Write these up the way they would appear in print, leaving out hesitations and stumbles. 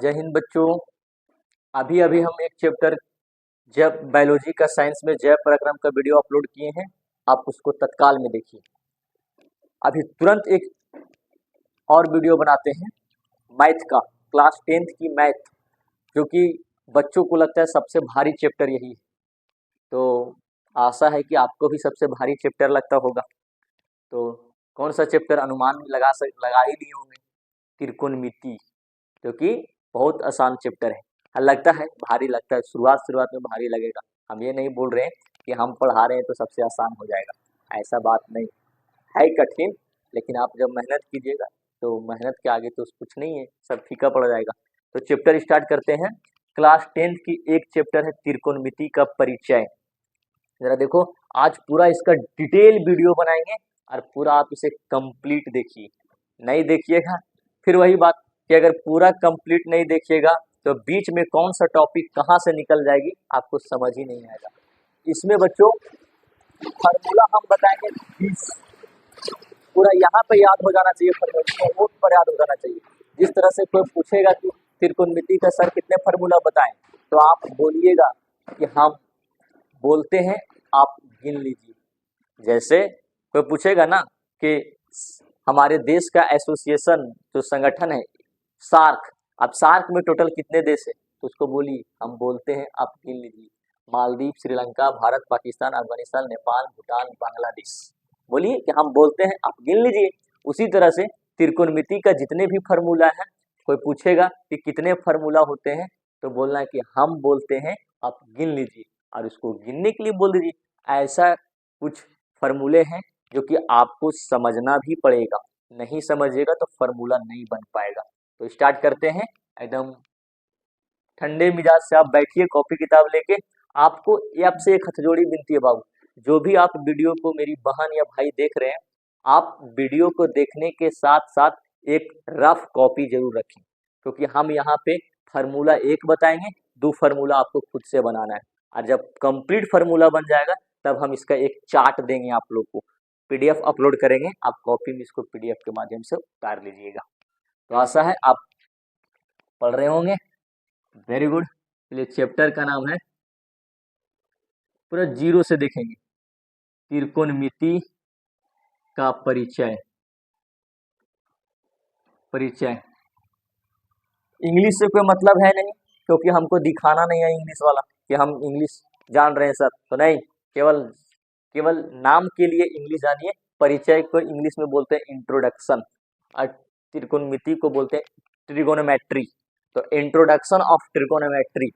जय हिंद बच्चों। अभी अभी हम एक चैप्टर जब बायोलॉजी का साइंस में जैव पराक्रम का वीडियो अपलोड किए हैं, आप उसको तत्काल में देखिए। अभी तुरंत एक और वीडियो बनाते हैं मैथ का, क्लास 10th की मैथ, जो कि बच्चों को लगता है सबसे भारी चैप्टर यही है। तो आशा है कि आपको भी सबसे भारी चैप्टर लगता होगा। तो कौन सा चैप्टर अनुमान लगा ही लिए होंगे, त्रिकोणमिति, जो कि बहुत आसान चैप्टर है। लगता है भारी, लगता है शुरुआत में भारी लगेगा। हम ये नहीं बोल रहे हैं कि हम पढ़ा रहे हैं तो सबसे आसान हो जाएगा, ऐसा बात नहीं है। कठिन, लेकिन आप जब मेहनत कीजिएगा तो मेहनत के आगे तो कुछ नहीं है, सब फीका पड़ जाएगा। तो चैप्टर स्टार्ट करते हैं। क्लास 10th की एक चैप्टर है त्रिकोणमिति का परिचय। जरा देखो, आज पूरा इसका डिटेल वीडियो बनाएंगे और पूरा आप इसे कंप्लीट देखिए। नहीं देखिएगा फिर वही बात कि अगर पूरा कंप्लीट नहीं देखिएगा तो बीच में कौन सा टॉपिक कहाँ से निकल जाएगी आपको समझ ही नहीं आएगा। इसमें बच्चों फार्मूला हम बताएंगे 20, पूरा यहाँ पे याद हो जाना चाहिए, फार्मूला नोट पर याद हो जाना चाहिए। जिस तरह से कोई पूछेगा कि त्रिकोणमिति का सर कितने फार्मूला बताएं, तो आप बोलिएगा कि हम बोलते हैं, आप गिन लीजिए। जैसे कोई पूछेगा ना कि हमारे देश का एसोसिएशन जो संगठन है सार्क, अब सार्क में टोटल कितने देश है, तो उसको बोलिए, हम बोलते हैं, आप गिन लीजिए। मालदीव, श्रीलंका, भारत, पाकिस्तान, अफगानिस्तान, नेपाल, भूटान, बांग्लादेश। बोलिए कि हम बोलते हैं, आप गिन लीजिए। उसी तरह से त्रिकोणमिति का जितने भी फार्मूला है, कोई पूछेगा कि कितने फार्मूला होते हैं, तो बोलना है कि हम बोलते हैं, आप गिन लीजिए, और उसको गिनने के लिए बोल दीजिए। ऐसा कुछ फार्मूले हैं जो कि आपको समझना भी पड़ेगा, नहीं समझिएगा तो फार्मूला नहीं बन पाएगा। तो स्टार्ट करते हैं। एकदम ठंडे मिजाज से आप बैठिए, कॉपी किताब लेके। आपको ये आपसे एक हथजोड़ी विनती है बाबू, जो भी आप वीडियो को मेरी बहन या भाई देख रहे हैं, आप वीडियो को देखने के साथ साथ एक रफ कॉपी जरूर रखें, क्योंकि हम यहाँ पे फार्मूला 1 बताएंगे, 2 फार्मूला आपको खुद से बनाना है, और जब कंप्लीट फार्मूला बन जाएगा तब हम इसका एक चार्ट देंगे आप लोग को, पीडीएफ अपलोड करेंगे, आप कॉपी में इसको पीडीएफ के माध्यम से उतार लीजिएगा। तो आशा है आप पढ़ रहे होंगे। Very good. चलिए, चैप्टर का नाम है, पूरा जीरो से देखेंगे, त्रिकोणमिति का परिचय। परिचय इंग्लिश से कोई मतलब है नहीं, क्योंकि हमको दिखाना नहीं है इंग्लिश वाला कि हम इंग्लिश जान रहे हैं सर, तो नहीं, केवल नाम के लिए इंग्लिश जानिए। परिचय को इंग्लिश में बोलते हैं इंट्रोडक्शन, और त्रिकोणमिति को बोलते हैं ट्रिगोनोमेट्री। तो इंट्रोडक्शन ऑफ ट्रिगोनोमेट्री।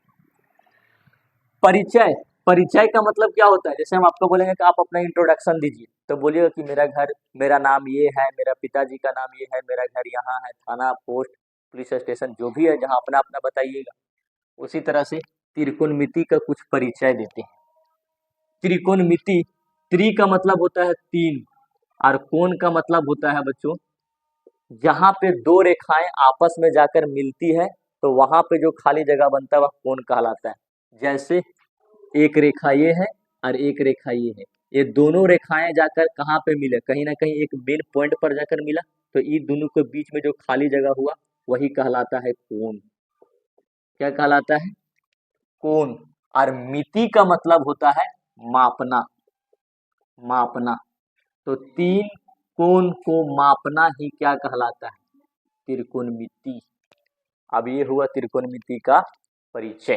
परिचय का मतलब क्या होता है? जैसे हम आपको बोलेंगे कि आप अपना इंट्रोडक्शन दीजिए, तो बोलिएगा कि मेरा घर, मेरा नाम ये है, मेरा पिताजी का नाम ये है, मेरा घर यहाँ है, थाना, पोस्ट, पुलिस स्टेशन, जो भी है जहाँ अपना अपना बताइएगा। उसी तरह से त्रिकोणमिति का कुछ परिचय देते हैं। त्रिकोणमिति, त्रि का मतलब होता है 3, और कोण का मतलब होता है बच्चों, जहाँ पे 2 रेखाएं आपस में जाकर मिलती है तो वहां पे जो खाली जगह बनता है वह कोण कहलाता है। जैसे एक रेखा ये है और एक रेखा ये है, ये दोनों रेखाएं जाकर कहाँ पे मिले, कहीं ना कहीं एक मेन पॉइंट पर जाकर मिला, तो इन दोनों के बीच में जो खाली जगह हुआ वही कहलाता है कोण। क्या कहलाता है? कोण। और मिति का मतलब होता है मापना, मापना। तो 3 कोण को मापना ही क्या कहलाता है? त्रिकोणमिति। अब ये हुआ त्रिकोणमिति का परिचय।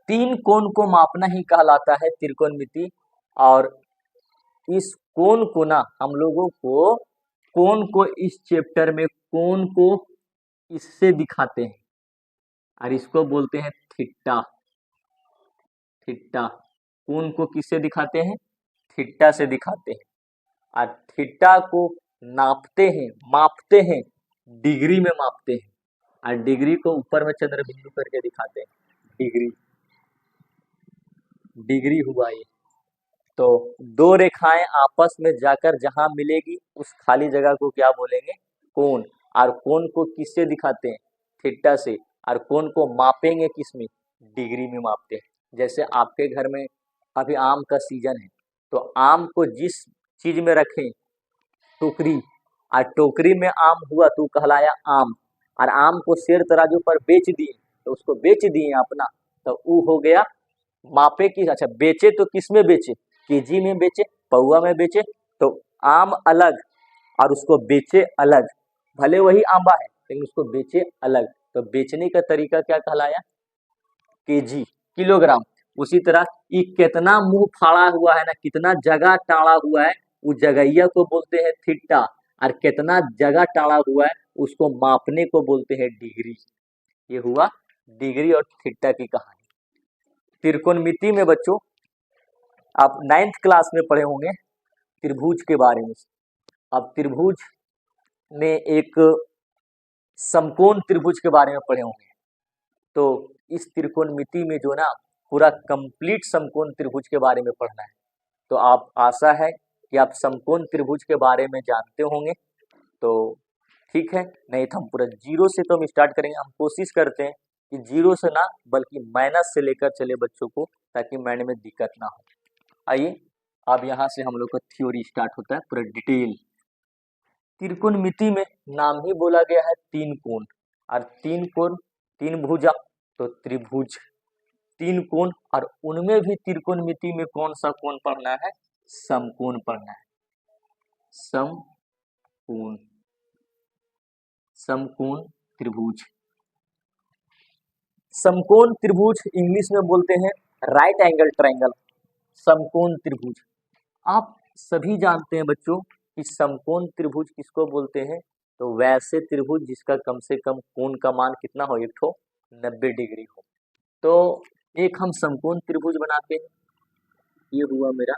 3 कोण को मापना ही कहलाता है त्रिकोणमिति। और इस कोण को ना, हम लोगों को कोण को इस चैप्टर में कोण को इससे दिखाते हैं, और इसको बोलते हैं थीटा। थीटा। कोण को किससे दिखाते हैं? थीटा से दिखाते हैं। और थीटा को नापते हैं, मापते हैं, डिग्री में मापते हैं, और डिग्री को ऊपर में चंद्र बिंदु करके दिखाते हैं। डिग्री, डिग्री हुआ ये। तो 2 रेखाएं आपस में जाकर जहां मिलेगी उस खाली जगह को क्या बोलेंगे? कोण। और कोण को किससे दिखाते हैं? थीटा से। और कोण को मापेंगे किसमें? डिग्री में मापते हैं। जैसे आपके घर में अभी आम का सीजन है, तो आम को जिस चीज में रखें, टोकरी, और टोकरी में आम हुआ तो कहलाया आम, और आम को शेर तराजू पर बेच दिए, तो उसको बेच दिए अपना, तो वो हो गया मापे की। अच्छा, बेचे तो किस में बेचे, केजी में बेचे, पौआ में बेचे, तो आम अलग और उसको बेचे अलग, भले वही आंबा है लेकिन उसको बेचे अलग, तो बेचने का तरीका क्या कहलाया, केजी, किलोग्राम। उसी तरह ये कितना मुंह फाड़ा हुआ है ना, कितना जगह टाड़ा हुआ है, उस जगहिया को बोलते हैं थिट्टा, और कितना जगह टाड़ा हुआ है उसको मापने को बोलते हैं डिग्री। ये हुआ डिग्री और थिट्टा की कहानी। त्रिकोणमिति में बच्चों आप 9th क्लास में पढ़े होंगे त्रिभुज के बारे में। अब त्रिभुज में एक समकोण त्रिभुज के बारे में पढ़े होंगे, तो इस त्रिकोणमिति में जो ना पूरा कंप्लीट समकोण त्रिभुज के बारे में पढ़ना है। तो आप आशा है कि आप समकोण त्रिभुज के बारे में जानते होंगे, तो ठीक है, नहीं तो हम पूरा जीरो से तो हम स्टार्ट करेंगे। हम कोशिश करते हैं कि जीरो से ना बल्कि माइनस से लेकर चले बच्चों को, ताकि माइंड में दिक्कत ना हो। आइए अब यहाँ से हम लोग का थ्योरी स्टार्ट होता है पूरा डिटेल। त्रिकोणमिति में नाम ही बोला गया है तीन कोण, और तीन कोण तीन भुजा, तो त्रिभुज। तीन कोण, और उनमें भी त्रिकोणमिति में कौन सा कोण पढ़ना है, समकोण पढ़ना है। समकोण, समकोण त्रिभुज। समकोण त्रिभुज इंग्लिश में बोलते हैं राइट एंगल ट्रायंगल, समकोण त्रिभुज। आप सभी जानते हैं बच्चों कि समकोण त्रिभुज किसको बोलते हैं, तो वैसे त्रिभुज जिसका कम से कम कोण का मान कितना हो, एक ठो 90 डिग्री हो, तो एक हम समकोण त्रिभुज बनाते हैं। ये हुआ मेरा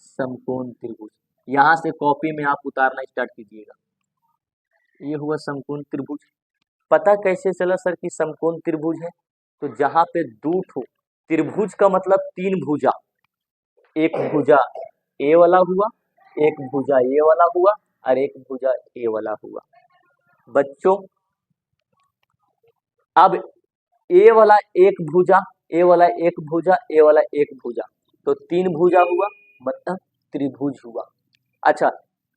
समकोण त्रिभुज, यहाँ से कॉपी में आप उतारना स्टार्ट कीजिएगा। ये हुआ समकोण त्रिभुज। पता कैसे चला सर कि समकोण त्रिभुज है, तो जहां पे दो ठो त्रिभुज का मतलब तीन भुजा, एक भुजा ए वाला हुआ, एक भुजा ए वाला हुआ, और एक भुजा ए वाला हुआ। बच्चों अब ए वाला एक भुजा, ए वाला एक भुजा, ए वाला एक भुजा, तो तीन भुजा हुआ, मतलब त्रिभुज हुआ। अच्छा,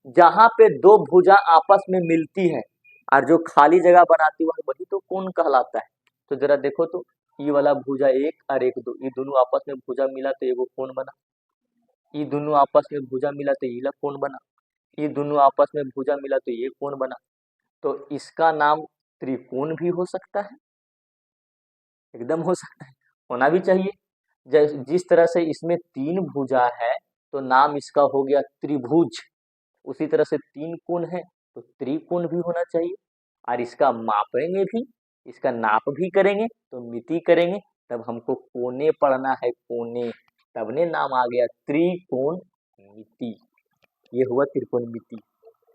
जहां पे दो भुजा आपस में मिलती है और जो खाली जगह बनाती है वही तो कोण कहलाता है। तो जरा देखो तो, ये वाला भुजा एक और एक दो, ये दोनों आपस में भुजा मिला तो एगो कोण बना, ये दोनों आपस में भुजा मिला तो ये कोण बना, ये दोनों आपस में भुजा मिला तो ये कोण बना। तो इसका नाम त्रिकोण भी हो सकता है, एकदम हो सकता है, होना भी चाहिए। जिस तरह से इसमें तीन भुजा है तो नाम इसका हो गया त्रिभुज, उसी तरह से तीन कोण है तो त्रिकोण भी होना चाहिए। और इसका मापेंगे भी, इसका नाप भी करेंगे, तो मिति करेंगे, तब हमको कोने पढ़ना है, कोने, तब ने नाम आ गया त्रिकोणमिति। ये हुआ त्रिकोणमिति।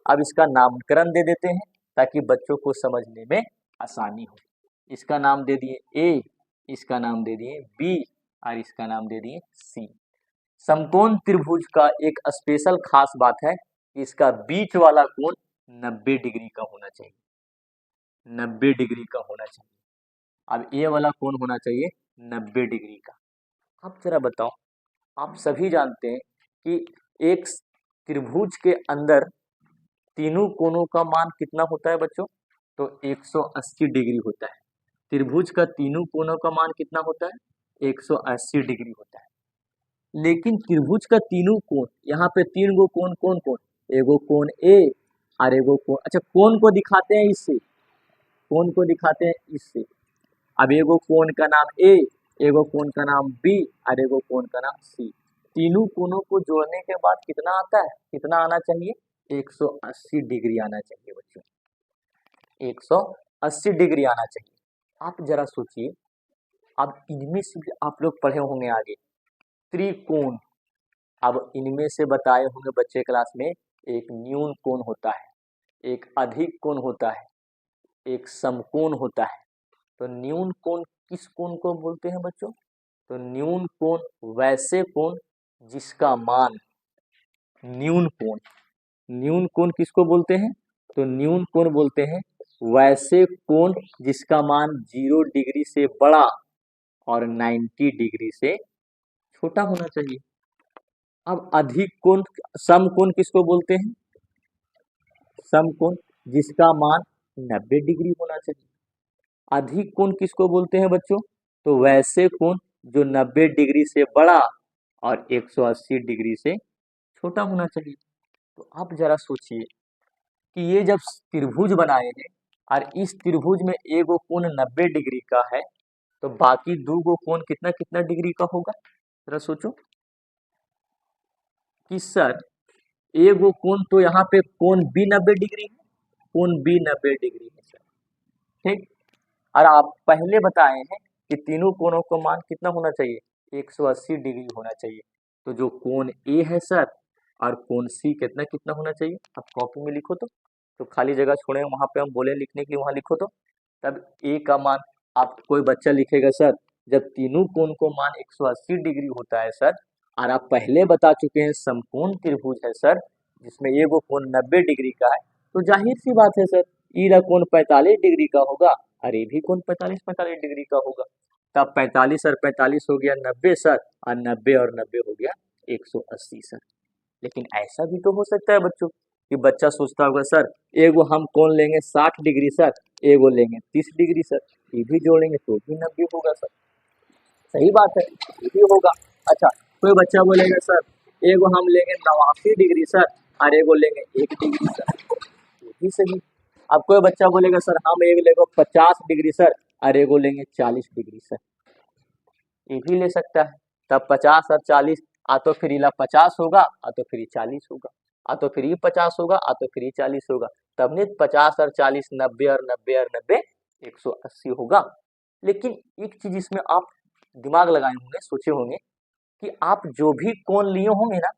अब इसका नामकरण दे देते हैं ताकि बच्चों को समझने में आसानी हो। इसका नाम दे दिए ए, इसका नाम दे दिए बी, और इसका नाम दे दिए सी। समकोण त्रिभुज का एक स्पेशल खास बात है कि इसका बीच वाला कोण 90 डिग्री का होना चाहिए, 90 डिग्री का होना चाहिए। अब ये वाला कोण होना चाहिए 90 डिग्री का। अब जरा बताओ, आप सभी जानते हैं कि एक त्रिभुज के अंदर तीनों कोणों का मान कितना होता है बच्चों, तो 180 डिग्री होता है। त्रिभुज का तीनों कोणों का मान कितना होता है, 180 डिग्री होता है। लेकिन त्रिभुज का तीनों कोण, यहाँ पे तीन गो कोण, कौन कौन, एगो कोण ए और एगो कोण, अच्छा कोण को दिखाते हैं इससे, कोण को दिखाते हैं इससे। अब एगो कोण का नाम ए, एगो कोण का नाम बी, और एगो कोण का नाम सी। तीनों कोणों को जोड़ने के बाद कितना आता है, कितना आना चाहिए, 180 डिग्री आना चाहिए बच्चों, 180 डिग्री आना चाहिए। आप जरा सोचिए, अब इनमें से भी आप लोग पढ़े होंगे आगे त्रिकोण। अब इनमें से बताए होंगे बच्चे क्लास में, एक न्यून कोण होता है, एक अधिक कोण होता है, एक समकोण होता है। तो न्यून कोण किस कोण को बोलते हैं बच्चों, तो न्यून कोण वैसे कोण जिसका मान, न्यून कोण, न्यून कोण किसको बोलते हैं, तो न्यून कोण बोलते हैं वैसे कोण जिसका मान 0 डिग्री से बड़ा और 90 डिग्री से छोटा होना चाहिए। अब अधिक कोण, समकोण किसको बोलते हैं, समकोण जिसका मान 90 डिग्री होना चाहिए। अधिक कोण किसको बोलते हैं बच्चों? तो वैसे कोण जो 90 डिग्री से बड़ा और 180 डिग्री से छोटा होना चाहिए। तो आप जरा सोचिए कि ये जब त्रिभुज बनाए हैं और इस त्रिभुज में एगो कोण 90 डिग्री का है, तो बाकी दो गो कोण कितना कितना डिग्री का होगा? जरा सोचो कि सर एगो कोण तो यहाँ पे कोण बी 90 डिग्री है, कोण बी 90 डिग्री है सर, ठीक। और आप पहले बताए हैं कि तीनों कोणों का मान कितना होना चाहिए? 180 डिग्री होना चाहिए। तो जो कोण ए है सर और कोण सी कितना कितना होना चाहिए? आप कॉपी में लिखो तो खाली जगह छोड़े वहां पे हम बोले लिखने के लिए, वहां लिखो तो। तब ए का मान आप कोई बच्चा लिखेगा सर जब तीनों कोण को मान 180 डिग्री होता है सर, और आप पहले बता चुके हैं समकोण त्रिभुज है सर जिसमें एगो कोण 90 डिग्री का है, तो जाहिर सी बात है सर ई का कोण 45 डिग्री का होगा और ये भी कोण 45 डिग्री का होगा। तब 45 और 45 हो गया 90 सर, और 90 और 90 हो गया 180 सर। लेकिन ऐसा भी तो हो सकता है बच्चों कि बच्चा सोचता होगा सर एगो हम कोण लेंगे 60 डिग्री सर, एगो लेंगे 30 डिग्री सर, ये भी जोड़ेंगे तो भी 90 होगा सर। सही बात है, ये भी होगा। अच्छा, कोई बच्चा बोलेगा सर एगो हम लेंगे 89 डिग्री सर और एगो लेंगे 1 डिग्री सर, ये भी सही। अब कोई बच्चा बोलेगा सर हम एक लेंगे 50 डिग्री सर और एगो लेंगे 40 डिग्री सर, ये भी ले सकता है। तब 50 और 40 आ तो फिर इला 50 होगा, आ तो फिर 40 होगा, आ तो फिर 50 होगा, आ तो फिर 40 होगा। तब नहीं 50 और 40 90 और 90 और 90 180 होगा। लेकिन एक चीज इसमें आप दिमाग लगाए होंगे, सोचे होंगे कि आप जो भी कोण लिए होंगे ना,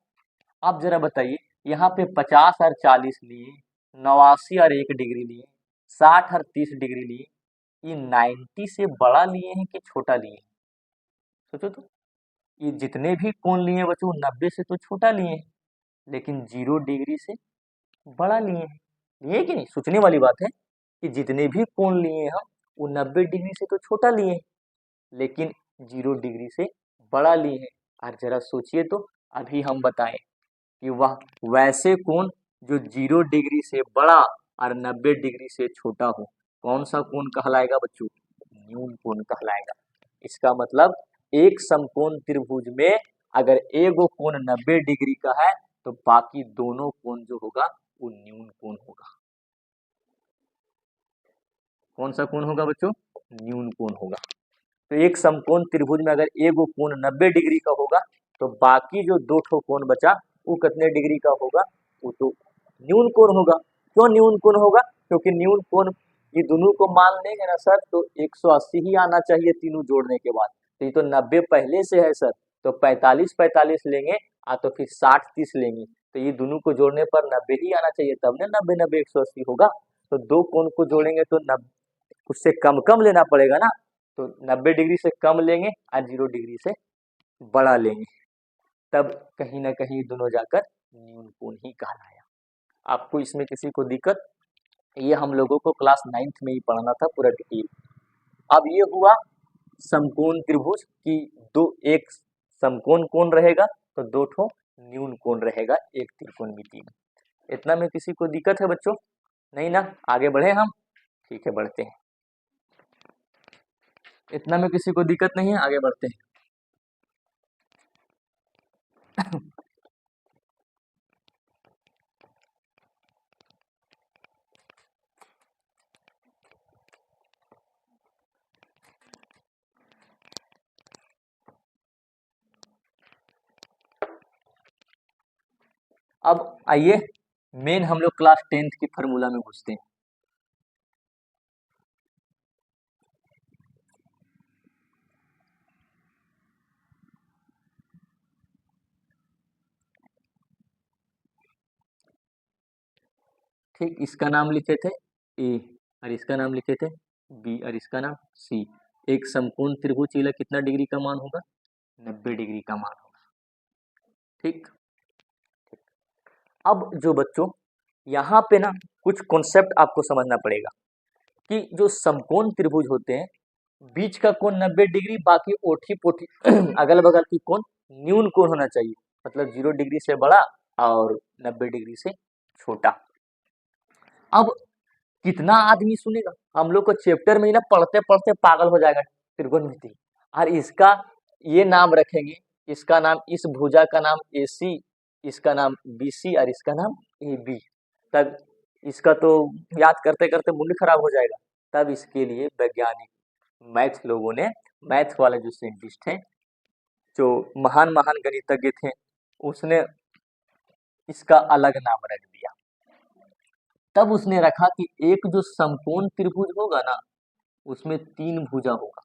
आप जरा बताइए यहाँ पे 50 और 40 लिए, 89 और 1 डिग्री लिए, 60 और 30 डिग्री लिए, ये 90 से बड़ा लिए हैं कि छोटा लिए हैं? सोचो तो, ये जितने भी कोण लिए बच्चों 90 से तो छोटा लिए हैं, लेकिन 0 डिग्री से बड़ा लिए हैं। लिए कि नहीं? सोचने वाली बात है कि जितने भी कोण लिए हम वो 90 डिग्री से तो छोटा लिए हैं, लेकिन 0 डिग्री से बड़ा लिए हैं। और जरा सोचिए तो, अभी हम बताएं कि वह वैसे कोण जो 0 डिग्री से बड़ा और 90 डिग्री से छोटा हो, कौन सा कोण कहलाएगा बच्चों? न्यून कोण कहलाएगा। इसका मतलब एक समकोण त्रिभुज में अगर एगो कोण 90 डिग्री का है तो बाकी दोनों कोण जो होगा वो न्यून कोण होगा। कौन सा कोण होगा बच्चों? न्यून कोण होगा। तो एक समकोण त्रिभुज में अगर एगो कोण 90 डिग्री का होगा तो बाकी जो दो ठो कोण बचा वो कितने डिग्री का होगा? वो तो न्यून कोण होगा। क्यों न्यून कोण होगा? क्योंकि न्यून कोण ये दोनों को मान लेंगे ना सर तो 180 ही आना चाहिए तीनों जोड़ने के बाद। तो ये तो 90 पहले से है सर, तो 45 45 लेंगे तो फिर 60 30 लेंगे, तो ये दोनों को जोड़ने पर 90 ही आना चाहिए, तब ना 90 90 180 होगा। तो दो कोण को जोड़ेंगे तो 90 उससे कम कम लेना पड़ेगा ना, तो 90 डिग्री से कम लेंगे और 0 डिग्री से बड़ा लेंगे, तब कहीं ना कहीं दोनों जाकर न्यून कोण ही कहलाया। आपको इसमें किसी को दिक्कत? ये हम लोगों को क्लास 9th में ही पढ़ना था पूरा डिटेल। अब ये हुआ समकोण त्रिभुज की दो, एक समकोण कोण रहेगा तो दो ठो न्यून कोण रहेगा एक त्रिकोणमिति में। इतना में किसी को दिक्कत है बच्चों? नहीं ना? आगे बढ़े हम? ठीक है, बढ़ते हैं। इतना में किसी को दिक्कत नहीं है? आगे बढ़ते हैं। अब आइए मेन हम लोग क्लास 10th की फार्मूला में घुसते हैं। ठीक, इसका नाम लिखे थे ए और इसका नाम लिखे थे बी और इसका नाम सी। एक समकोण त्रिभुज चीला कितना डिग्री का मान होगा? 90 डिग्री का मान होगा। ठीक, अब जो बच्चों यहाँ पे ना कुछ कॉन्सेप्ट आपको समझना पड़ेगा कि जो समकोण त्रिभुज होते हैं बीच का कोण 90 डिग्री, बाकी ओठी पोठी अगल बगल की कोण न्यून कोण होना चाहिए, मतलब 0 डिग्री से बड़ा और 90 डिग्री से छोटा। अब कितना आदमी सुनेगा, हम लोग को चैप्टर में ही ना पढ़ते पढ़ते पागल हो जाएगा त्रिकोणमिति। और इसका ये नाम रखेंगे, इसका नाम, इस भुजा का नाम AC, इसका नाम BC और इसका नाम AB। तब इसका तो याद करते करते मुंड खराब हो जाएगा। तब इसके लिए वैज्ञानिक मैथ लोगों ने, मैथ वाले जो साइंटिस्ट हैं, जो महान महान गणितज्ञ थे, उसने इसका अलग नाम रख दिया। तब उसने रखा कि एक जो समकोण त्रिभुज होगा ना, उसमें 3 भुजा होगा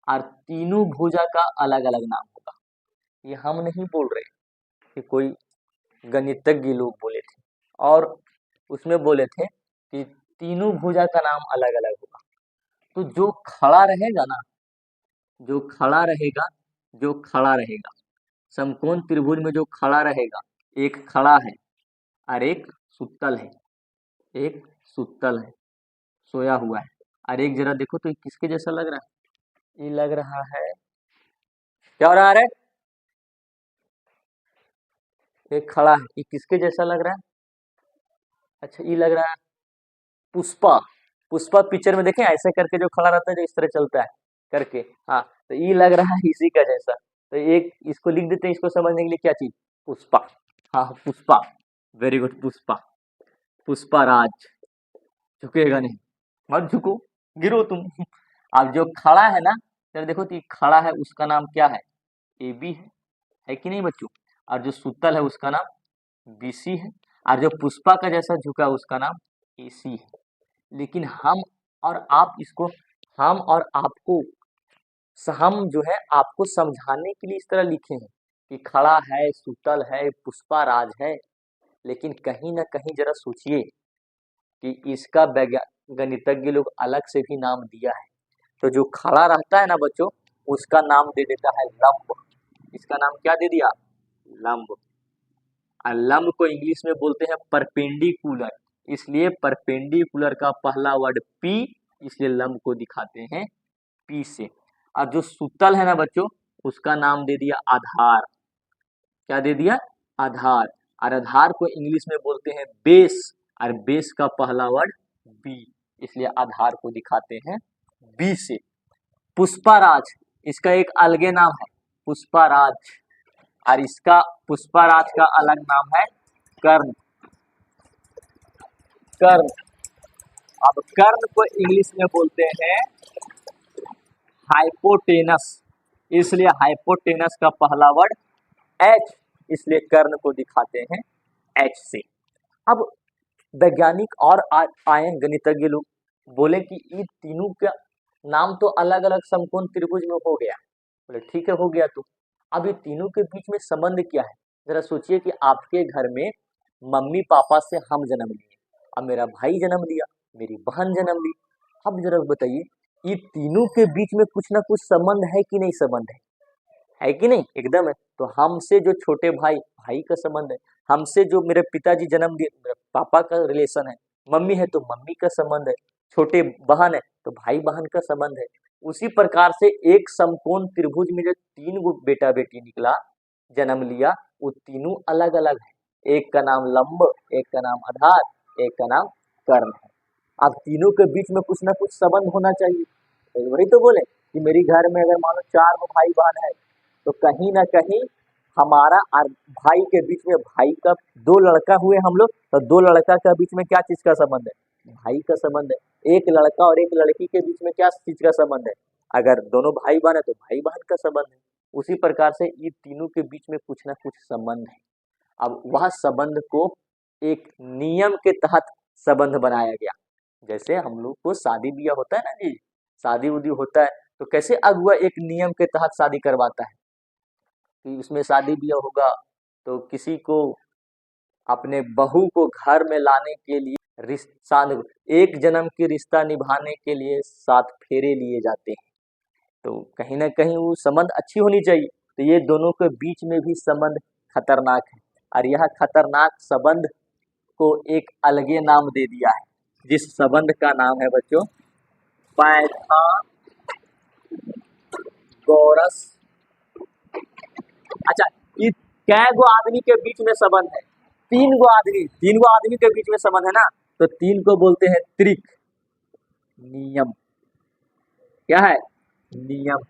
और तीनों भुजा का अलग अलग नाम होगा। ये हम नहीं बोल रहे, कि कोई गणितज्ञ लोग बोले थे, और उसमें बोले थे कि तीनों भुजा का नाम अलग अलग होगा। तो जो खड़ा रहेगा ना, जो खड़ा रहेगा, जो खड़ा रहेगा, समकोण त्रिभुज में जो खड़ा रहेगा, एक खड़ा है और एक सुतल है, एक सुतल है, सोया हुआ है। और एक जरा देखो तो ये किसके जैसा लग रहा है? ये लग रहा है, क्या हो रहा है? एक खड़ा है, ये किसके जैसा लग रहा है? अच्छा, ये लग रहा है पुष्पा। पुष्पा पिक्चर में देखें, ऐसे करके जो खड़ा रहता है, जो इस तरह चलता है करके, हाँ, तो ये लग रहा है इसी का जैसा। तो एक इसको लिख देते हैं, इसको समझने के लिए, क्या चीज? पुष्पा। हाँ, पुष्पा, वेरी गुड, पुष्पा, पुष्पा राज। झुकेगा नहीं, मत झुको, गिरो तुम। अब जो खड़ा है ना, जरा देखो तो ये खड़ा है, उसका नाम क्या है? AB है कि नहीं बच्चों? और जो सुतल है उसका नाम BC है, और जो पुष्पा का जैसा झुका उसका नाम AC है। लेकिन हम और आप इसको, हम और आपको, हम जो है आपको समझाने के लिए इस तरह लिखे हैं कि खड़ा है, सुतल है, पुष्पा राज है। लेकिन कहीं ना कहीं जरा सोचिए कि इसका गणितज्ञ लोग अलग से भी नाम दिया है। तो जो खड़ा रहता है ना बच्चों, उसका नाम दे देता है लंब। इसका नाम क्या दे दिया? लंब। और लंब को इंग्लिश में बोलते हैं परपेंडिकुलर, इसलिए परपेंडिकुलर का पहला वर्ड P, इसलिए लंब को दिखाते हैं P से। और जो सुतल है ना बच्चों, उसका नाम दे दिया आधार। क्या दे दिया? आधार। और आधार को इंग्लिश में बोलते हैं बेस, और बेस का पहला वर्ड B, इसलिए आधार को दिखाते हैं B से। पुष्पाराज, इसका एक अलगे नाम है पुष्पाराज, और इसका पुष्पाराज का अलग नाम है कर्ण। कर्ण, अब कर्ण को इंग्लिश में बोलते हैं हाइपोटेनस, इसलिए हाइपोटेनस का पहला वर्ड H, इसलिए कर्ण को दिखाते हैं H से। अब वैज्ञानिक और आए गणितज्ञ लोग, बोले कि ये तीनों का नाम तो अलग अलग समकोण त्रिभुज में हो गया। बोले ठीक है, हो गया। तो अब ये तीनों के बीच में संबंध क्या है? जरा सोचिए कि आपके घर में मम्मी पापा से हम जन्म लिए, अब मेरा भाई जन्म लिया, मेरी बहन जन्म ली। अब जरा बताइए, ये तीनों के बीच में कुछ ना कुछ संबंध है कि नहीं? संबंध है कि नहीं? एकदम है। तो हमसे जो छोटे भाई, भाई का संबंध है। हमसे जो मेरे पिताजी जन्म दिए, मेरे पापा का रिलेशन है। मम्मी है तो मम्मी का संबंध है। छोटे बहन है तो भाई बहन का संबंध है। उसी प्रकार से एक समकोण त्रिभुज में जो 3 गो बेटा बेटी निकला, जन्म लिया, वो तीनों अलग अलग है। एक का नाम लंब, एक का नाम आधार, एक का नाम कर्ण है। अब तीनों के बीच में कुछ ना कुछ संबंध होना चाहिए। तो वही तो बोले कि मेरी घर में अगर मान लो 4 गो भाई बहन है, तो कहीं ना कहीं हमारा और भाई के बीच में, भाई का 2 लड़का हुए हम लोग, तो 2 लड़का के बीच में क्या चीज का संबंध है? भाई का संबंध है। एक लड़का और एक लड़की के बीच में क्या चीज का संबंध है? अगर दोनों भाई बहन है तो भाई बहन का संबंध है। उसी प्रकार से ये तीनों के बीच में कुछ ना कुछ संबंध है। अब वह संबंध को एक नियम के तहत संबंध बनाया गया। जैसे हम लोग को शादी ब्याह होता है ना जी, शादी उदी होता है, तो कैसे अगुआ एक नियम के तहत शादी करवाता है कि उसमें शादी ब्याह होगा तो किसी को अपने बहू को घर में लाने के लिए रिश्ता, एक जन्म की रिश्ता निभाने के लिए 7 फेरे लिए जाते हैं। तो कहीं ना कहीं वो संबंध अच्छी होनी चाहिए। तो ये दोनों के बीच में भी संबंध खतरनाक है, और यह खतरनाक संबंध को एक अलगे नाम दे दिया है, जिस संबंध का नाम है बच्चों पाइथागोरस। अच्छा, ये कै गो आदमी के बीच में संबंध है? 3 गो आदमी, 3 गो आदमी के बीच में संबंध है ना। तो 3 को बोलते हैं त्रिक नियम। क्या है? नियम।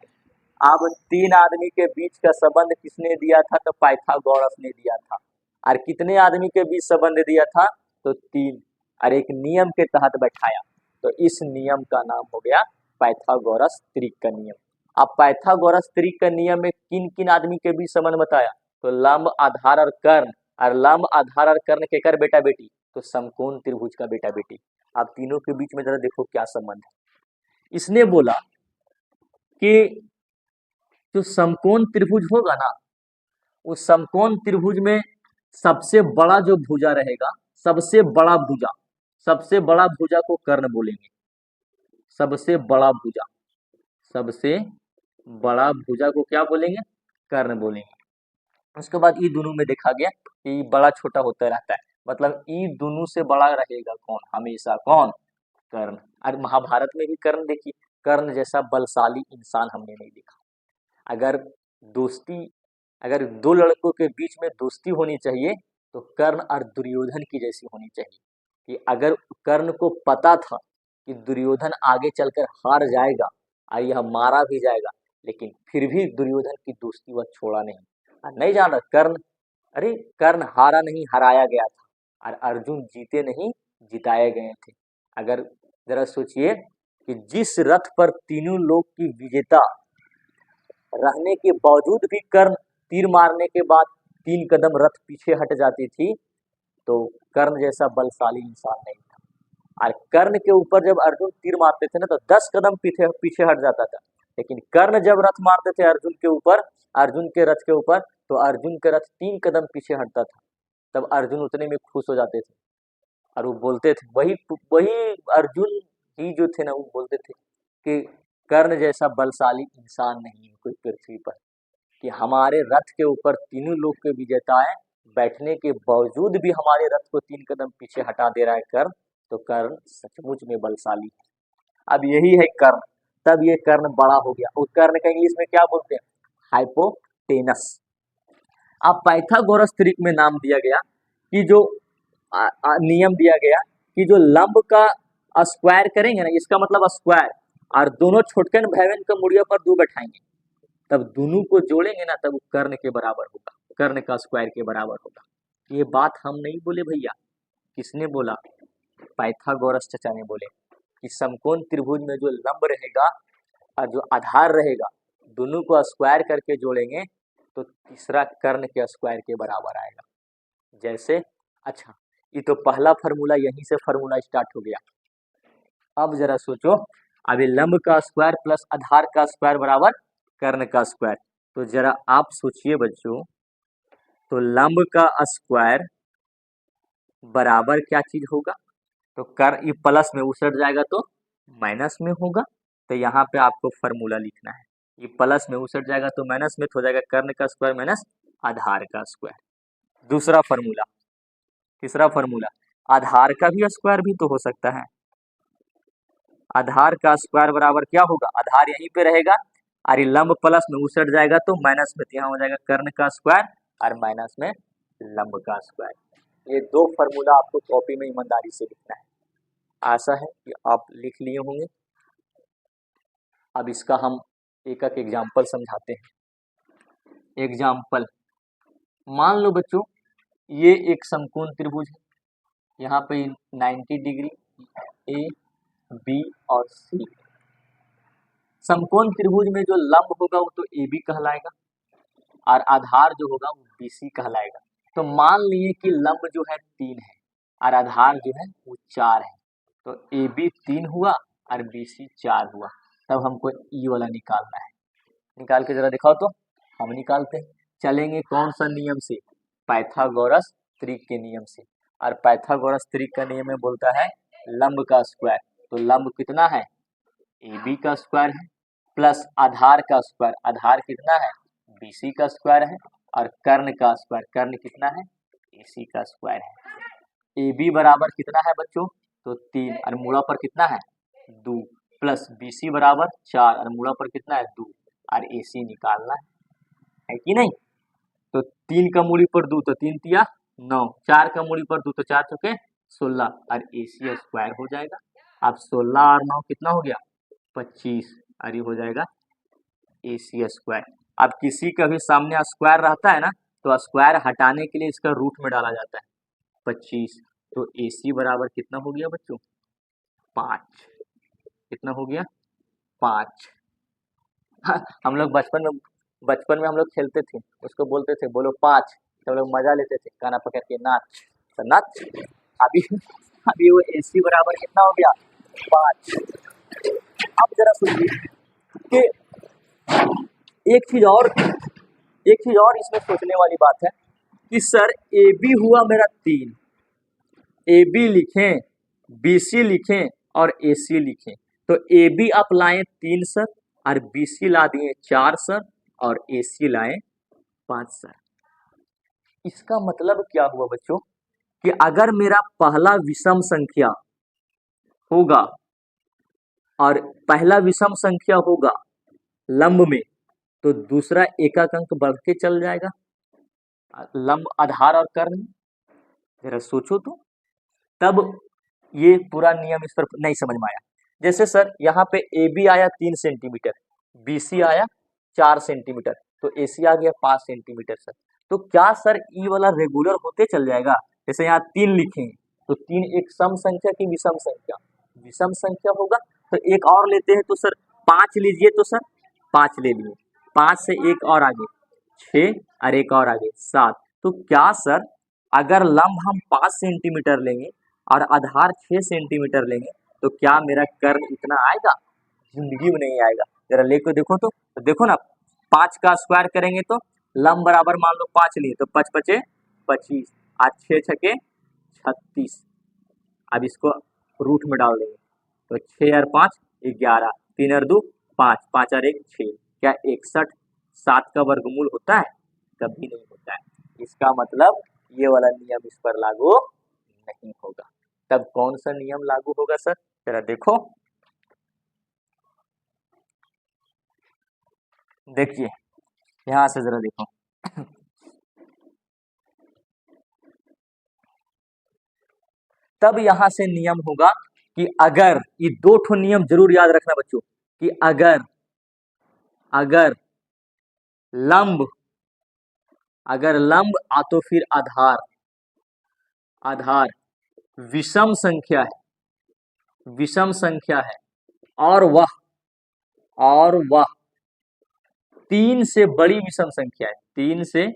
अब 3 आदमी के बीच का संबंध किसने दिया था? तो पाइथागोरस ने दिया था। और कितने आदमी के बीच संबंध दिया था? तो 3। और एक नियम के तहत बैठाया, तो इस नियम का नाम हो गया पाइथागोरस त्रिक का नियम। अब पाइथागोरस त्रिक का नियम में किन किन आदमी के बीच संबंध बताया? तो लंब, आधार और कर्ण। और लंब, आधार और कर्ण के कर बेटा बेटी? तो समकोण त्रिभुज का बेटा बेटी। अब तीनों के बीच में जरा देखो क्या संबंध है। इसने बोला कि जो समकोण त्रिभुज होगा ना, उस समकोण त्रिभुज में सबसे बड़ा जो भुजा रहेगा, सबसे बड़ा भुजा को कर्ण बोलेंगे। सबसे बड़ा भुजा को क्या बोलेंगे? कर्ण बोलेंगे। उसके बाद ई दोनों में देखा गया कि बड़ा छोटा होता रहता है, मतलब ई दोनों से बड़ा रहेगा कौन? हमेशा कौन? कर्ण। और महाभारत में भी कर्ण देखिए, कर्ण जैसा बलशाली इंसान हमने नहीं देखा। अगर 2 लड़कों के बीच में दोस्ती होनी चाहिए तो कर्ण और दुर्योधन की जैसी होनी चाहिए, कि अगर कर्ण को पता था कि दुर्योधन आगे चलकर हार जाएगा और यह मारा भी जाएगा, लेकिन फिर भी दुर्योधन की दोस्ती वह छोड़ा नहीं। नहीं जान रहा कर्ण हारा नहीं, हराया गया था, और अर्जुन जीते नहीं, जिताए गए थे। अगर जरा सोचिए कि जिस रथ पर तीनों लोग की विजेता रहने के बावजूद भी कर्ण तीर मारने के बाद 3 कदम रथ पीछे हट जाती थी, तो कर्ण जैसा बलशाली इंसान नहीं था। और कर्ण के ऊपर जब अर्जुन तीर मारते थे ना, तो 10 कदम पीछे हट जाता था। लेकिन कर्ण जब रथ मारते थे अर्जुन के ऊपर, अर्जुन के रथ के ऊपर, तो अर्जुन के रथ 3 कदम पीछे हटता था। तब अर्जुन उतने में खुश हो जाते थे और वो बोलते थे, वही अर्जुन ही जो थे ना, वो बोलते थे कि कर्ण जैसा बलशाली इंसान नहीं है कोई पृथ्वी पर, कि हमारे रथ के ऊपर तीनों लोग के विजेताएं बैठने के बावजूद भी हमारे रथ को 3 कदम पीछे हटा दे रहा है कर्ण, तो कर्ण सचमुच में बलशाली है। अब यही है कर्ण। तब ये कर्ण बड़ा हो गया। उस कर्ण का इंग्लिश में क्या बोलते हैं? हाइपोटेनस। अब पाइथागोरस त्रिक में नाम दिया गया कि जो नियम दिया गया कि जो लंब का स्क्वायर करेंगे ना, इसका मतलब स्क्वायर, और दोनों छोटकन भैवन का मुड़िया पर 2 बैठाएंगे, तब दोनों को जोड़ेंगे ना, तब कर्ण के बराबर होगा, कर्ण का स्क्वायर के बराबर होगा। ये बात हम नहीं बोले भैया, किसने बोला? पाइथागोरस चचा ने बोले कि समकोण त्रिभुज में जो लंब रहेगा और जो आधार रहेगा, दोनों को स्क्वायर करके जोड़ेंगे तो तीसरा कर्ण के स्क्वायर के बराबर आएगा। जैसे, अच्छा, ये तो पहला फार्मूला, यहीं से फार्मूला स्टार्ट हो गया। अब जरा सोचो, अभी लंब का स्क्वायर प्लस आधार का स्क्वायर बराबर कर्ण का स्क्वायर। तो जरा आप सोचिए बच्चों, तो लंब का स्क्वायर बराबर क्या चीज होगा? तो कर्ण, ये प्लस में उसट जाएगा तो माइनस में होगा। तो यहाँ पे आपको फार्मूला लिखना है, ये प्लस में उसट जाएगा तो माइनस में, तो हो जाएगा कर्ण का स्क्वायर माइनस आधार का स्क्वायर। दूसरा फार्मूला, तीसरा फार्मूला, आधार का भी स्क्वायर भी तो हो सकता है। आधार का स्क्वायर बराबर क्या होगा? आधार यहीं पे रहेगा और ये लंब प्लस में उसट जाएगा तो माइनस में, यहाँ हो जाएगा कर्ण का स्क्वायर और माइनस में लंब का स्क्वायर। ये 2 फार्मूला आपको कॉपी में ईमानदारी से लिखना है। आशा है कि आप लिख लिए होंगे। अब इसका हम एक एक एग्जाम्पल समझाते हैं। एग्जाम्पल, मान लो बच्चों, ये एक समकोण त्रिभुज है, यहाँ पे 90 डिग्री ए, बी और सी। समकोण त्रिभुज में जो लंब होगा वो तो ए बी कहलाएगा और आधार जो होगा वो बी सी कहलाएगा। तो मान लिए कि लंब जो है 3 है और आधार जो है वो 4 है, तो ए बी 3 हुआ और बी सी 4 हुआ। तब हमको ई वाला निकालना है। निकाल के जरा दिखाओ तो। हम निकालते हैं, चलेंगे कौन सा नियम से? पाइथागोरस त्रिक के नियम से। और पाइथागोरस त्रिक का नियम में बोलता है लंब का स्क्वायर। तो लंब कितना है? ए बी का स्क्वायर है, प्लस आधार का स्क्वायर, आधार कितना है? बी सी का स्क्वायर है, और कर्ण का स्क्वायर, कर्ण कितना है? ए सी का स्क्वायर है। ए बी बराबर कितना है बच्चों? तो 3, और मूला पर कितना है? 2, प्लस बी सी बराबर 4 और मूला पर कितना है? 2, और ए सी निकालना है कि नहीं? तो 3 का मूली पर 2, तो 3 तिया 9, 4 का मूली पर 2, तो 4 चुके 16 और AC स्क्वायर हो जाएगा। अब 16 और 9 कितना हो गया 25 और ये हो जाएगा AC स्क्वायर। अब किसी का भी सामने स्क्वायर रहता है ना तो स्क्वायर हटाने के लिए इसका रूट में डाला जाता है 25। तो AC बराबर कितना हो गया बच्चों 5। कितना हो गया 5। हम लोग बचपन में हम लोग खेलते थे, उसको बोलते थे बोलो 5, तो हम लोग मजा लेते थे गाना पकड़ के नाच तो नाच। अभी अभी वो AC बराबर कितना हो गया 5। अब जरा सुनिए कि एक चीज और इसमें सोचने वाली बात है कि सर AB हुआ मेरा 3, AB लिखें, BC लिखें और AC लिखें। तो AB आप लाएं 3 सर और BC ला दिए 4 सर और AC लाएं 5 सर। इसका मतलब क्या हुआ बच्चों कि अगर मेरा पहला विषम संख्या होगा और पहला विषम संख्या होगा लंब में तो दूसरा एकाक अंक बढ़ के चल जाएगा लंब आधार और कर्ण। जरा सोचो तो तब ये पूरा नियम इस पर नहीं समझ में आया। जैसे सर यहाँ पे AB आया 3 सेंटीमीटर, BC आया 4 सेंटीमीटर, तो AC आ गया 5 सेंटीमीटर सर। तो क्या सर ये वाला रेगुलर होते चल जाएगा? जैसे यहाँ 3 लिखे तो 3 एक सम संख्या की विषम संख्या, विषम संख्या होगा तो एक और लेते हैं तो सर 5 लीजिए तो सर 5 ले लिए, 5 से एक और आगे 6 और एक और आगे 7। तो क्या सर अगर लंब हम 5 सेंटीमीटर लेंगे और आधार 6 सेंटीमीटर लेंगे तो क्या मेरा कर्ण इतना आएगा? जिंदगी में नहीं आएगा। जरा लेके देखो तो देखो ना 5 का स्क्वायर करेंगे तो लंब बराबर मान लो 5 लिए तो 5 पचे 25 और 6 छके 36। अब इसको रूट में डाल देंगे तो 6 और 5 11, 3 और 2 5, 5 और 1 6। क्या 61 7 का वर्गमूल होता है? कभी नहीं होता है। इसका मतलब ये वाला नियम इस पर लागू नहीं होगा। तब कौन सा नियम लागू होगा सर? जरा देखो, देखिए यहां से जरा देखो तब यहां से नियम होगा कि अगर ये 2 ठो नियम जरूर याद रखना बच्चों कि अगर लंब आ तो फिर आधार विषम संख्या है और वह 3 से बड़ी विषम संख्या है, 3 से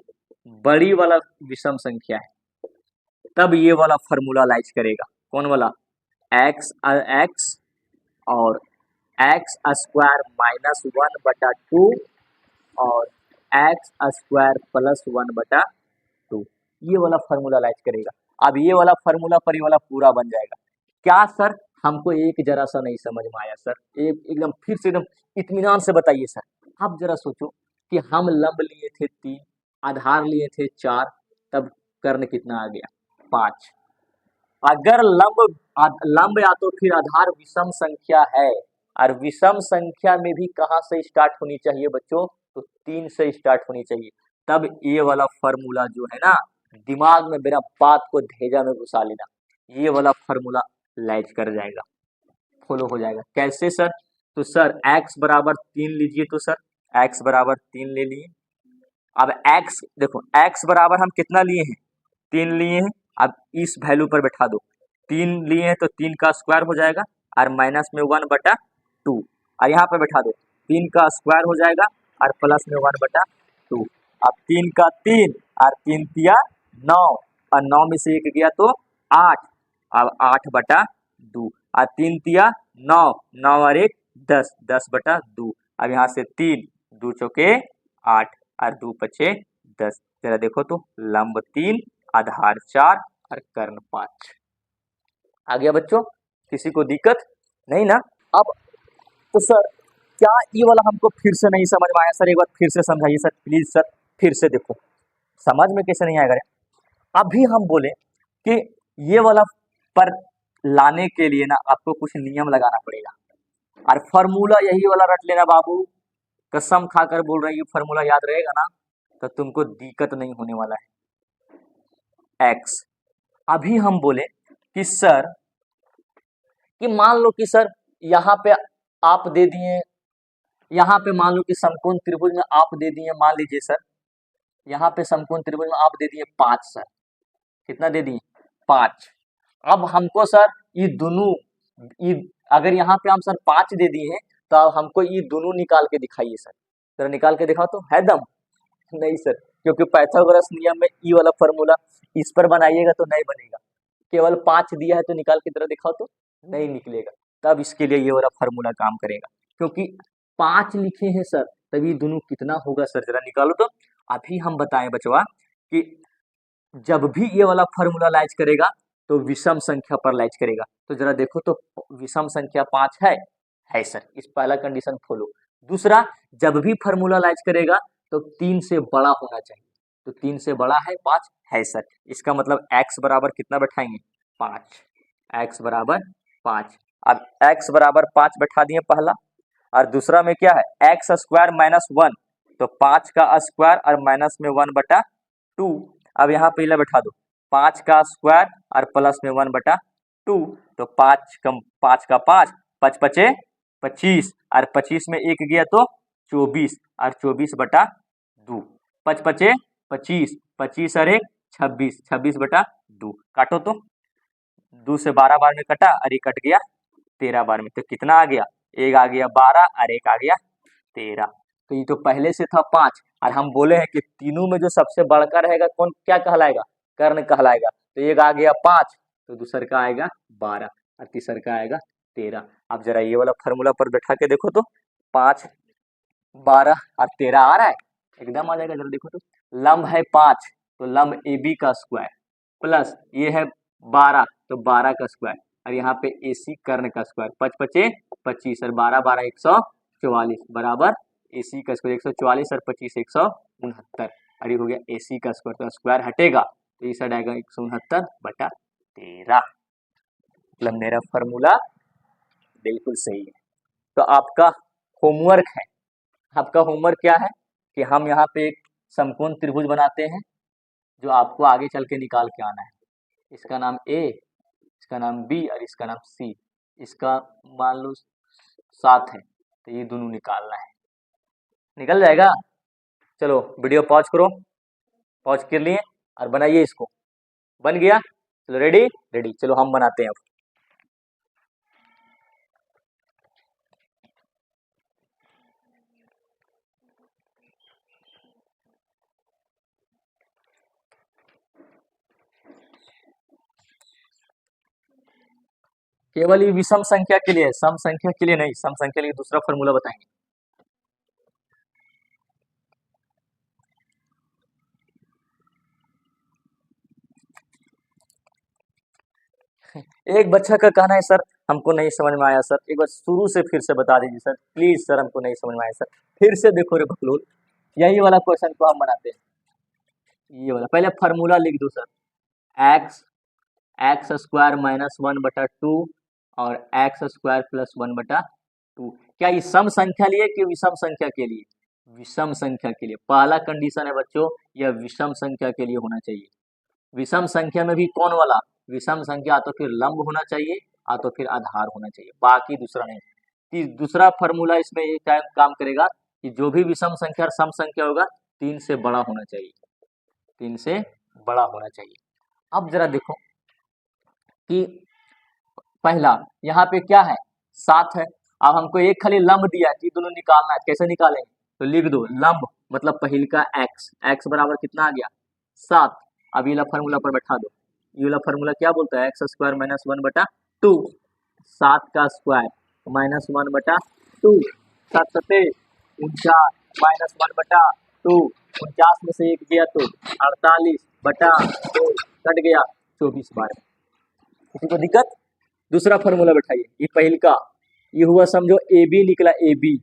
बड़ी वाला विषम संख्या है, तब ये वाला फॉर्मूला लाइज करेगा। कौन वाला? x और x स्क्वायर माइनस 1/2 और x स्क्वायर प्लस 1/2, ये वाला फॉर्मूला लाइज करेगा। अब ये वाला फॉर्मूला पर ये वाला पूरा बन जाएगा। क्या सर हमको एक जरा सा नहीं समझ में आया सर, एकदम फिर से एकदम इत्मीनान से बताइए सर। आप जरा सोचो कि हम लंब लिए थे 3, आधार लिए थे 4, तब कर्ण कितना आ गया 5। अगर लंब या तो फिर आधार विषम संख्या है और विषम संख्या में भी कहां से स्टार्ट होनी चाहिए बच्चों? तो 3 से स्टार्ट होनी चाहिए। तब ये वाला फॉर्मूला जो है ना, दिमाग में मेरा बात को धेजा में घुसा लेना, ये वाला फॉर्मूला लाइज कर जाएगा, फॉलो हो जाएगा। कैसे सर? तो सर x बराबर 3 लीजिए तो सर x बराबर 3 ले लिए। अब x देखो, x बराबर हम कितना लिए हैं 3 लिए हैं। अब इस वैल्यू पर बैठा दो, 3 लिए हैं तो 3 का स्क्वायर हो जाएगा और माइनस में 1/2 और यहाँ पे बैठा दो 3 का स्क्वायर हो जाएगा और प्लस में 1/2। अब 3 का 3 और 3 तिया 9 और 9 में से 1 गया तो 8, अब 8/2 और 3 तिया 9, 9 और 1 10, 10/2। अब यहाँ से 3 2 चौके 8 और 2 पचे 10। जरा देखो तो लंब 3 आधार 4 और कर्ण 5 आ गया बच्चों। किसी को दिक्कत नहीं ना? अब तो सर क्या ये वाला हमको फिर से नहीं समझ में आया सर? एक बार फिर से समझाइए सर प्लीज सर, फिर से देखो समझ में कैसे नहीं आएगा। अभी हम बोले कि ये वाला पर लाने के लिए ना आपको कुछ नियम लगाना पड़ेगा और फॉर्मूला यही वाला रट लेना बाबू, कसम खाकर बोल रहे हैं, ये फॉर्मूला याद रहेगा ना तो तुमको दिक्कत नहीं होने वाला है। x अभी हम बोले कि सर कि मान लो कि सर यहाँ पे आप दे दिए, यहाँ पे मान लो कि समकोण त्रिभुज में आप दे दिए, मान लीजिए सर यहाँ पे समकोण त्रिभुज में आप दे दिए 5 सर, कितना दे दिए 5। अब हमको सर ये दोनों, ये अगर यहाँ पे हम सर 5 दे दिए हैं तो अब हमको ये दोनों निकाल के दिखाइए सर, जरा निकाल के दिखाओ तो, है दम? नहीं सर, क्योंकि पाइथागोरस नियम में ई वाला फॉर्मूला इस पर बनाइएगा तो नहीं बनेगा, केवल 5 दिया है तो निकाल के जरा दिखाओ तो, नहीं निकलेगा। तब इसके लिए ये वाला फॉर्मूला काम करेगा, क्योंकि 5 लिखे हैं सर, तभी दोनों कितना होगा सर, जरा निकालो तो। अभी हम बताएं बचवा कि जब भी ये वाला फॉर्मूला लाइज करेगा तो विषम संख्या पर लाइज करेगा, तो जरा देखो तो विषम संख्या 5 है सर, इस पहला कंडीशन फॉलो। दूसरा, जब भी फॉर्मूला लाइज करेगा तो 3 से बड़ा होना चाहिए, तो 3 से बड़ा है 5 है सर, इसका मतलब x बराबर कितना बैठाएंगे 5, x बराबर 5। अब x बराबर 5 बैठा दिए पहला, और दूसरा में क्या है x स्क्वायर माइनस 1, तो 5 का स्क्वायर और माइनस में 1/2। अब यहाँ पहले बैठा दो 5 का स्क्वायर और प्लस में 1/2, तो 5 का 5, 5 पचे 25, और 25 में 1 गया तो 24, और 24/2, 5 पचे 25, 25 और 1 26, 26/2, काटो तो 2 से 12 बार में कटा और ये कट गया 13 बार में, तो कितना आ गया, एक आ गया 12 और एक आ गया 13। तो ये तो पहले से था 5, और हम बोले हैं कि तीनों में जो सबसे बड़का रहेगा कौन क्या कहलाएगा, कर्ण कहलाएगा, तो एक आ गया 5, तो दूसर का आएगा 12 और तीसर का आएगा 13। अब जरा ये वाला फॉर्मूला पर बैठा के देखो तो 5, 12 और 13 आ रहा है, एकदम आ जाएगा, जरा देखो तो। लंब है 5 तो लंब ए बी का स्क्वायर, प्लस ये है 12 तो 12 का स्क्वायर, और यहाँ पे ए सी कर्ण का स्क्वायर, 5 पचे 25 और 12 12 144 बराबर ए सी का स्क्वायर 144 और 25 169, और ये हो गया ए सी का स्क्वायर, तो स्क्वायर हटेगा तो इस साइड आएगा 169/13। मतलब मेरा फॉर्मूला बिल्कुल सही है। तो आपका होमवर्क है, आपका होमवर्क क्या है कि हम यहाँ पे एक समकोण त्रिभुज बनाते हैं जो आपको आगे चल के निकाल के आना है। इसका नाम ए, इसका नाम बी और इसका नाम सी, इसका मान लो 7 है, तो ये दोनों निकालना है, निकल जाएगा। चलो वीडियो पॉज करो, पॉज कर लिए और बनाइए इसको, बन गया, चलो रेडी रेडी, चलो हम बनाते हैं अब। केवल ये विषम संख्या के लिए, सम संख्या के लिए नहीं, सम संख्या के लिए दूसरा फॉर्मूला बताएंगे। एक बच्चा का कहना है सर हमको नहीं समझ में आया सर, एक बार शुरू से फिर से बता दीजिए सर प्लीज सर, हमको नहीं समझ में आया सर, फिर से देखो रे बकलोल, यही वाला क्वेश्चन को हम बनाते हैं, ये वाला पहले फार्मूला लिख दो सर, एक्स स्क्वायर माइनस 1/2 और एक्स स्क्वायर प्लस 1/2, क्या ये सम संख्या लिए कि विषम संख्या के लिए, विषम संख्या के लिए, पहला कंडीशन है बच्चों, यह विषम संख्या के लिए होना चाहिए। विषम संख्या में भी कौन वाला, विषम संख्या तो फिर लंब होना चाहिए, तो फिर आधार होना चाहिए, बाकी दूसरा नहीं। दूसरा फॉर्मूला इसमें ये काम करेगा कि जो भी विषम संख्या और सम संख्या होगा 3 से बड़ा होना चाहिए, 3 से बड़ा होना चाहिए। अब जरा देखो कि पहला यहाँ पे क्या है 7 है, अब हमको एक खाली लंब दिया है, ये दोनों निकालना है, कैसे निकालेंगे, तो लिख दो लंब मतलब पहिल का x बराबर कितना आ गया 7। अब ये वाला फॉर्मूला पर बैठा दो, ये वाला फॉर्मूला क्या बोलता है, एक्स स्क्वायर माइनस 1/2, 7 का स्क्वायर माइनस 1/2, 7 सते 49 माइनस 1/2, 49 में से एक गया तो 48/2 कट गया 24 बार। किसी को दिक्कत, दूसरा फॉर्मूला बैठाइए, ये पहल का ये हुआ समझो ए बी निकला, ए बी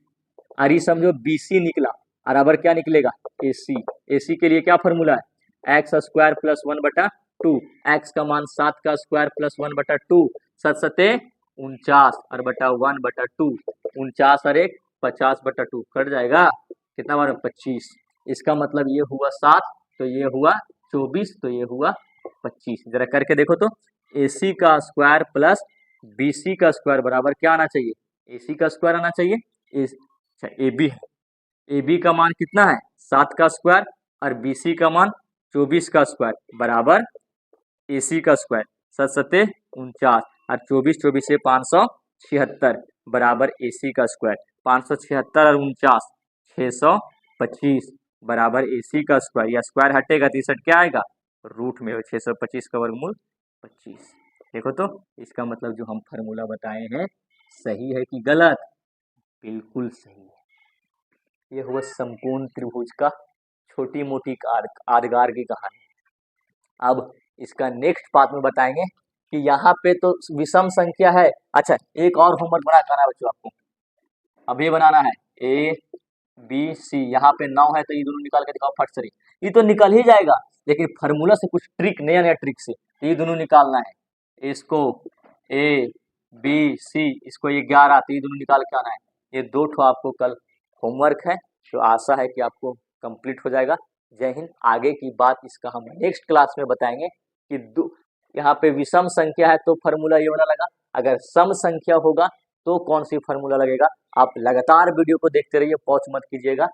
और ये समझो बी सी निकला, बराबर क्या निकलेगा ए सी। ए सी के लिए क्या फॉर्मूला है, एक्स स्क्वायर प्लस 1/2, एक्स का मान 7 का स्क्वायर प्लस 1/2, 7 सते 49 और बटा 1/2, 49 और 1 50/2 कट जाएगा, कितना बार 25, इसका मतलब ये हुआ 7 तो ये हुआ 24 तो ये हुआ 25, जरा करके देखो तो AC का स्क्वायर प्लस BC का स्क्वायर बराबर क्या आना चाहिए, AC का स्क्वायर आना चाहिए। अच्छा AB है, AB का मान कितना है 7 का स्क्वायर और BC का मान 24 का स्क्वायर बराबर AC का स्क्वायर। 7 सत्ते 49 और 24 24 से 576 बराबर AC का स्क्वायर। 576 और 49 625 बराबर AC का स्क्वायर। या स्क्वायर हटेगा तो इस क्या आएगा रूट में, 625 का वर्गमूल 25। देखो तो इसका मतलब जो हम फार्मूला बताए हैं सही है कि गलत, बिल्कुल सही है। ये हुआ समकोण त्रिभुज का छोटी मोटी आदगार की कहानी। अब इसका नेक्स्ट पार्ट में बताएंगे कि यहाँ पे तो विषम संख्या है। अच्छा एक और होमवर्क बना करना है बच्चों आपको, अभी बनाना है ABC, यहाँ पे 9 है तो ये दोनों निकाल के दिखाओ फट से। ये तो निकल ही जाएगा लेकिन फार्मूला से कुछ ट्रिक, नया नया ट्रिक से ये दोनों निकालना है। इसको ABC, इसको ये 11, तो ये दोनों निकाल के आना है। ये 2 ठो आपको कल होमवर्क है, तो आशा है कि आपको कंप्लीट हो जाएगा। जय हिंद। आगे की बात इसका हम नेक्स्ट क्लास में बताएंगे कि यहाँ पे विषम संख्या है तो फार्मूला ये वाला लगा, अगर सम संख्या होगा तो कौन सी फार्मूला लगेगा। आप लगातार वीडियो को देखते रहिए, पॉज मत कीजिएगा।